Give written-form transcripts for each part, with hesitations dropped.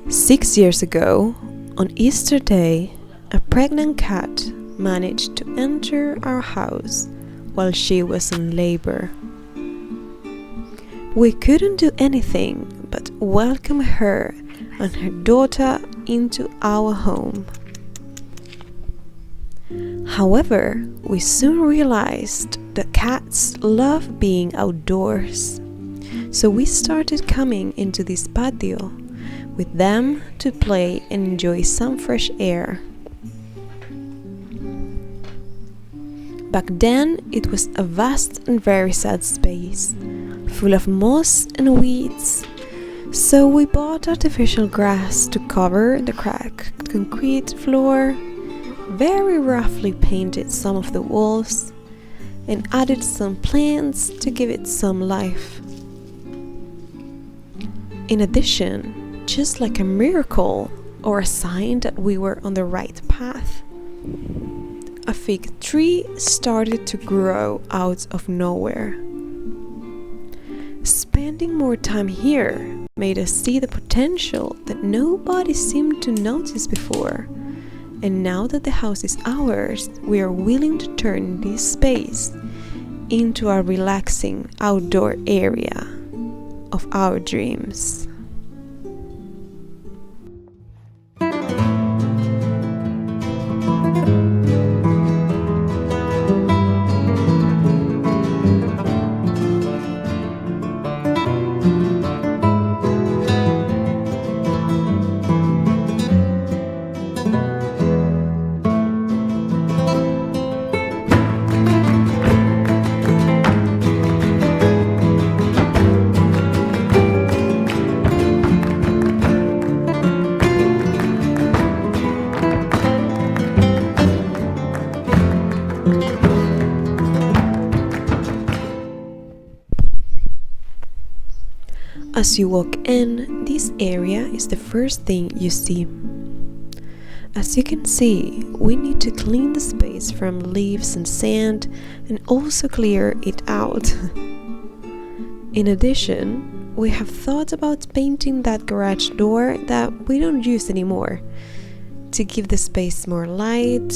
6 years ago, on Easter Day, a pregnant cat managed to enter our house while she was in labor. We couldn't do anything but welcome her and her daughter into our home. However, we soon realized that cats love being outdoors, so we started coming into this patio with them to play and enjoy some fresh air. Back then, it was a vast and very sad space, full of moss and weeds, so we bought artificial grass to cover the cracked concrete floor, very roughly painted some of the walls, and added some plants to give it some life. In addition, just like a miracle or a sign that we were on the right path, a fig tree started to grow out of nowhere. Spending more time here made us see the potential that nobody seemed to notice before, and now that the house is ours, we are willing to turn this space into a relaxing outdoor area of our dreams. As you walk in, this area is the first thing you see. As you can see, we need to clean the space from leaves and sand and also clear it out. In addition, we have thought about painting that garage door that we don't use anymore to give the space more light,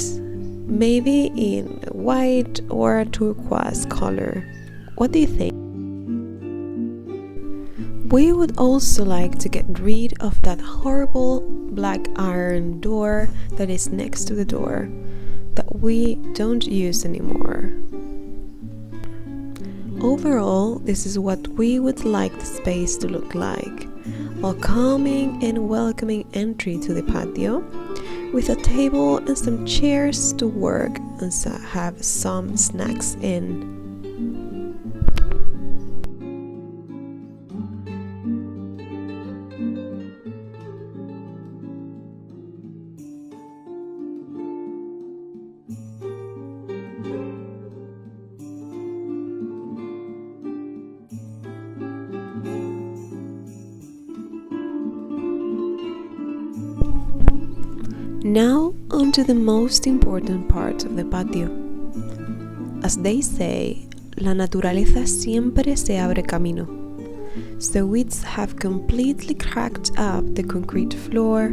maybe in white or a turquoise color. What do you think? We would also like to get rid of that horrible black iron door that is next to the door that we don't use anymore. Overall, this is what we would like the space to look like. A calming and welcoming entry to the patio with a table and some chairs to work and have some snacks in. Now on to the most important part of the patio. As they say, la naturaleza siempre se abre camino. So weeds have completely cracked up the concrete floor.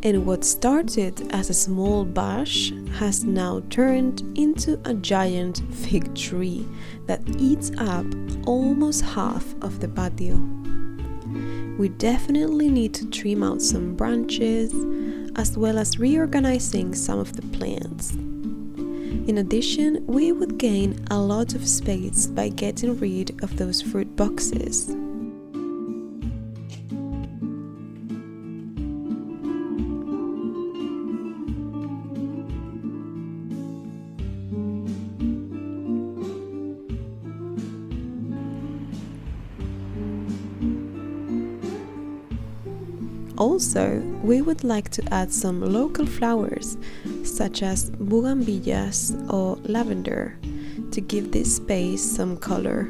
And what started as a small bush has now turned into a giant fig tree that eats up almost half of the patio. We definitely need to trim out some branches, as well as reorganizing some of the plants. In addition, we would gain a lot of space by getting rid of those fruit boxes. Also, we would like to add some local flowers, such as bougainvilleas or lavender, to give this space some color.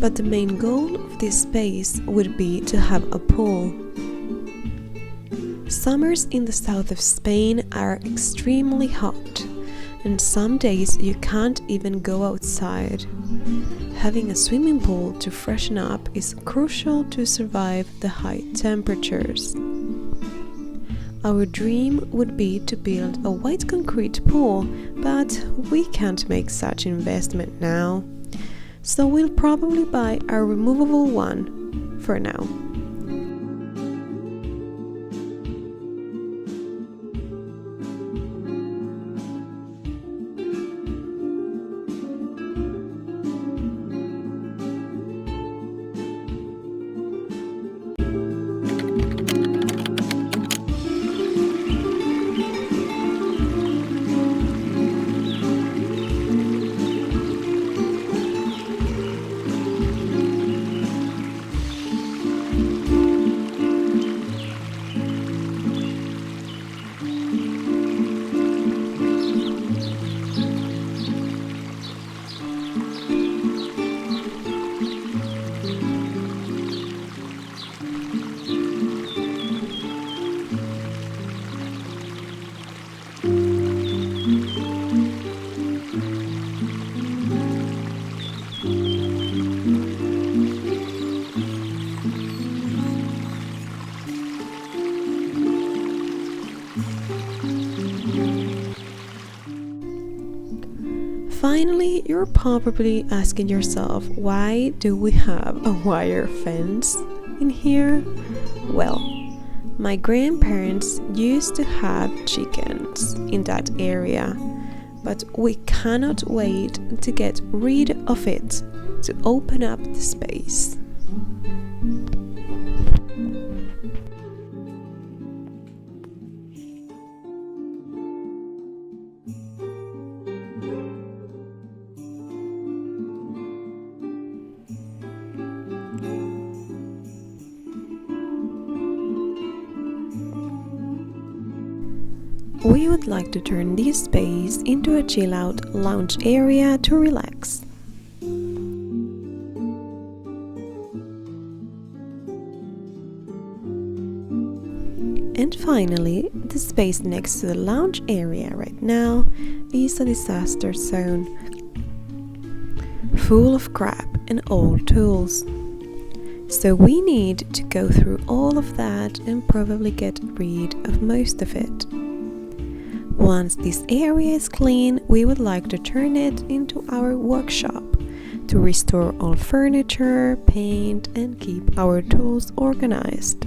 But the main goal of this space would be to have a pool. Summers in the south of Spain are extremely hot, and some days you can't even go outside. Having a swimming pool to freshen up is crucial to survive the high temperatures. Our dream would be to build a white concrete pool, but we can't make such investment now. So we'll probably buy a removable one for now. Finally, you're probably asking yourself, why do we have a wire fence in here? Well, my grandparents used to have chickens in that area, but we cannot wait to get rid of it to open up the space. We would like to turn this space into a chill-out lounge area to relax. And finally, the space next to the lounge area right now is a disaster zone, full of crap and old tools. So we need to go through all of that and probably get rid of most of it. Once this area is clean, we would like to turn it into our workshop to restore all furniture, paint, and keep our tools organized.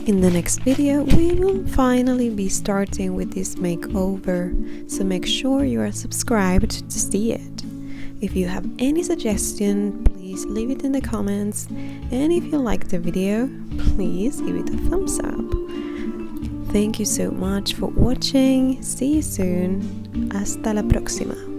In the next video, we will finally be starting with this makeover, so make sure you are subscribed to see it. If you have any suggestion, please leave it in the comments, and if you liked the video, please give it a thumbs up. Thank you so much for watching. See you soon. Hasta la próxima.